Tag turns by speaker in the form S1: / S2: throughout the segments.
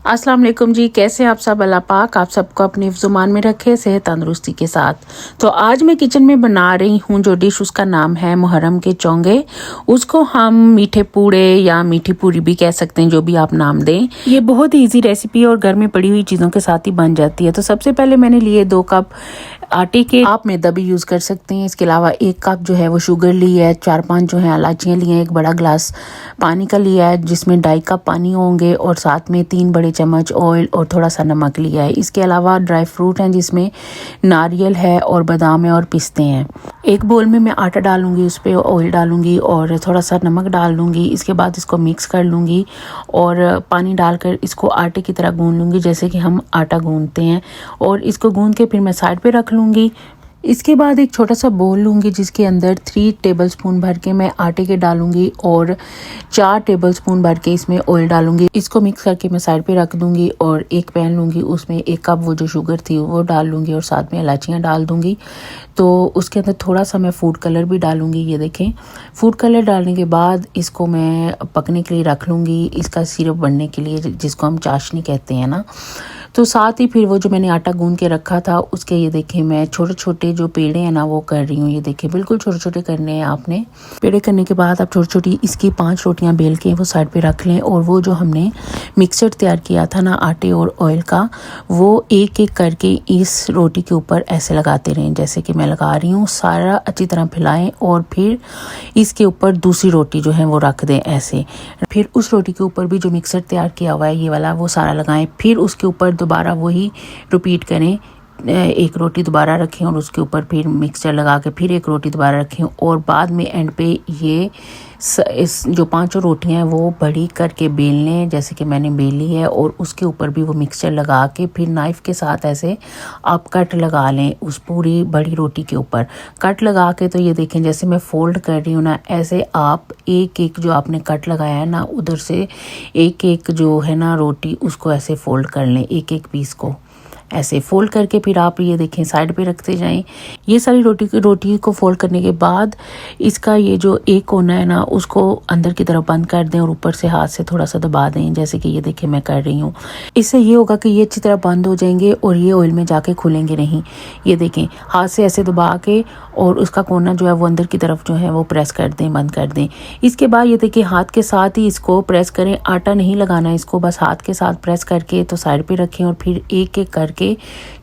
S1: अस्सलाम वालेकुम जी, कैसे हैं आप सब। अल्लाह पाक आप सबको अपनी ज़ुबान में रखे सेहत तंदुरुस्ती के साथ। तो आज मैं किचन में बना रही हूँ जो डिश, उसका नाम है मुहर्रम के चोंगे। उसको हम मीठे पूड़े या मीठी पूरी भी कह सकते हैं, जो भी आप नाम दें। ये बहुत ही ईजी रेसिपी और घर में पड़ी हुई चीज़ों के साथ ही बन जाती है। तो सबसे पहले मैंने लिए 2 कप आटे के, आप मैदा भी यूज़ कर सकते हैं। इसके अलावा 1 कप जो है वो शुगर ली है, 4-5 जो है इलायचियाँ ली हैं, 1 बड़ा गिलास पानी का लिया है जिसमें 2.5 कप पानी होंगे, और साथ में 3 बड़े चम्मच ऑयल और थोड़ा सा नमक लिया है। इसके अलावा ड्राई फ्रूट हैं जिसमें नारियल है और बादाम है और पिस्ते हैं। एक बोल में मैं आटा डालूंगी, उस पर ऑयल डालूंगी और थोड़ा सा नमक डाल दूंगी। इसके बाद इसको मिक्स कर लूँगी और पानी डालकर इसको आटे की तरह गूंद लूँगी, जैसे कि हम आटा गूंदते हैं। और इसको गूंद के फिर मैं साइड पे रख लूँगी। इसके बाद एक छोटा सा बोल लूँगी जिसके अंदर 3 टेबलस्पून भर के मैं आटे के डालूंगी और 4 टेबलस्पून भर के इसमें ऑयल डालूंगी। इसको मिक्स करके मैं साइड पे रख दूंगी और एक पैन लूँगी, उसमें 1 कप वो जो शुगर थी वो डाल लूँगी और साथ में इलायचियाँ डाल दूँगी। तो उसके अंदर थोड़ा सा मैं फूड कलर भी डालूँगी। ये देखें, फूड कलर डालने के बाद इसको मैं पकने के लिए रख लूँगी, इसका सिरप बनने के लिए, जिसको हम चाशनी कहते हैं ना। तो साथ ही फिर वो जो मैंने आटा गूंद के रखा था उसके, ये देखें, मैं छोटे छोटे जो पेड़े हैं ना वो कर रही हूँ। ये देखें, बिल्कुल छोटे छोटे करने हैं आपने। पेड़े करने के बाद आप छोटी छोटी इसकी 5 रोटियां बेल के वो साइड पे रख लें। और वो जो हमने मिक्सचर तैयार किया था ना आटे और ऑयल का, वो एक एक करके इस रोटी के ऊपर ऐसे लगाते रहें, जैसे कि मैं लगा रही हूँ। सारा अच्छी तरह फैलाएं और फिर इसके ऊपर दूसरी रोटी जो है वो रख दें ऐसे। फिर उस रोटी के ऊपर भी जो मिक्सचर तैयार किया हुआ है ये वाला, वो सारा लगाएं। फिर उसके ऊपर दोबारा वही रिपीट करें, एक रोटी दोबारा रखें और उसके ऊपर फिर मिक्सचर लगा के फिर एक रोटी दोबारा रखें। और बाद में एंड पे ये इस जो 5 रोटियां हैं वो बड़ी करके बेल लें, जैसे कि मैंने बेली है। और उसके ऊपर भी वो मिक्सचर लगा के फिर नाइफ़ के साथ ऐसे आप कट लगा लें उस पूरी बड़ी रोटी के ऊपर। कट लगा के तो ये देखें, जैसे मैं फोल्ड कर रही हूँ ना, ऐसे आप एक एक जो आपने कट लगाया है ना, उधर से एक एक जो है ना रोटी, उसको ऐसे फोल्ड कर लें, एक एक पीस को ऐसे फोल्ड करके फिर आप ये देखें साइड पे रखते जाएं। ये सारी रोटी को फोल्ड करने के बाद इसका ये जो एक कोना है ना, उसको अंदर की तरफ बंद कर दें और ऊपर से हाथ से थोड़ा सा दबा दें, जैसे कि ये देखें मैं कर रही हूँ। इससे ये होगा कि ये अच्छी तरह बंद हो जाएंगे और ये ऑयल में जाके खुलेंगे नहीं। ये देखें, हाथ से ऐसे दबा के और उसका कोना जो है वो अंदर की तरफ जो है वो प्रेस कर दें, बंद कर दें। इसके बाद ये देखिए, हाथ के साथ ही इसको प्रेस करें, आटा नहीं लगाना इसको, बस हाथ के साथ प्रेस करके तो साइड पे रखें। और फिर एक एक करके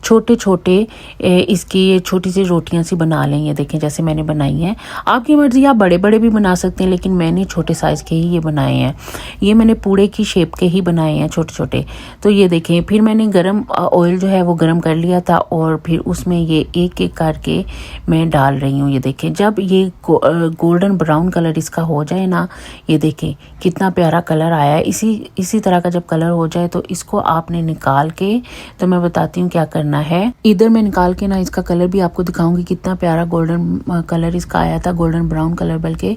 S1: छोटे छोटे इसकी ये छोटी सी रोटियां सी बना लें। ये देखें जैसे मैंने बनाई हैं। आपकी मर्जी, आप बड़े बड़े भी बना सकते हैं, लेकिन मैंने छोटे साइज़ के ही ये बनाए हैं। ये मैंने पूड़े की शेप के ही बनाए हैं, छोटे छोटे। तो ये देखें, फिर मैंने गरम ऑयल जो है वो गरम कर लिया था और फिर उसमें ये एक एक करके मैं डाल रही हूँ। ये देखें, जब ये गोल्डन ब्राउन कलर इसका हो जाए ना, ये देखें कितना प्यारा कलर आया है। इसी तरह का जब कलर हो जाए तो इसको आपने निकाल के, तो मैं बताती हूँ क्या करना है। इधर मैं निकाल के ना इसका कलर भी आपको दिखाऊंगी, कितना प्यारा गोल्डन कलर इसका आया था, गोल्डन ब्राउन कलर बल्कि।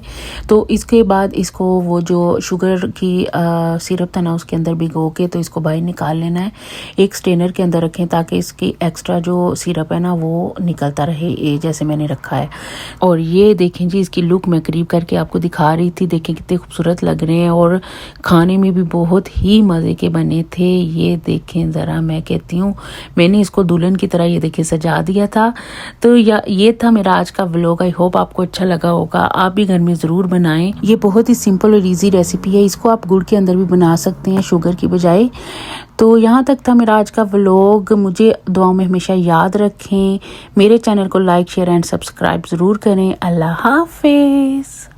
S1: तो इसके बाद इसको वो जो शुगर की सिरप था ना उसके अंदर भिगो के तो इसको बाहर निकाल लेना है। एक स्ट्रेनर के अंदर रखें ताकि इसकी एक्स्ट्रा जो सिरप है ना वो निकलता रहे, ये जैसे मैंने रखा है। और ये देखें जी, इसकी लुक मैं करीब करके आपको दिखा रही थी। देखें कितने खूबसूरत लग रहे हैं और खाने में भी बहुत ही मज़े के बने थे। ये देखें ज़रा, मैं कहती हूँ मैंने इसको दुल्हन की तरह ये देखिए सजा दिया था। तो ये था मेरा आज का व्लॉग। आई होप आपको अच्छा लगा होगा। आप भी घर में ज़रूर बनाएं। ये बहुत ही सिंपल और इजी रेसिपी है। इसको आप गुड़ के अंदर भी बना सकते हैं शुगर की बजाय। तो यहाँ तक था मेरा आज का व्लॉग। मुझे दुआओं में हमेशा याद रखें। मेरे चैनल को लाइक, शेयर एंड सब्सक्राइब ज़रूर करें। अल्लाह हाफिज़।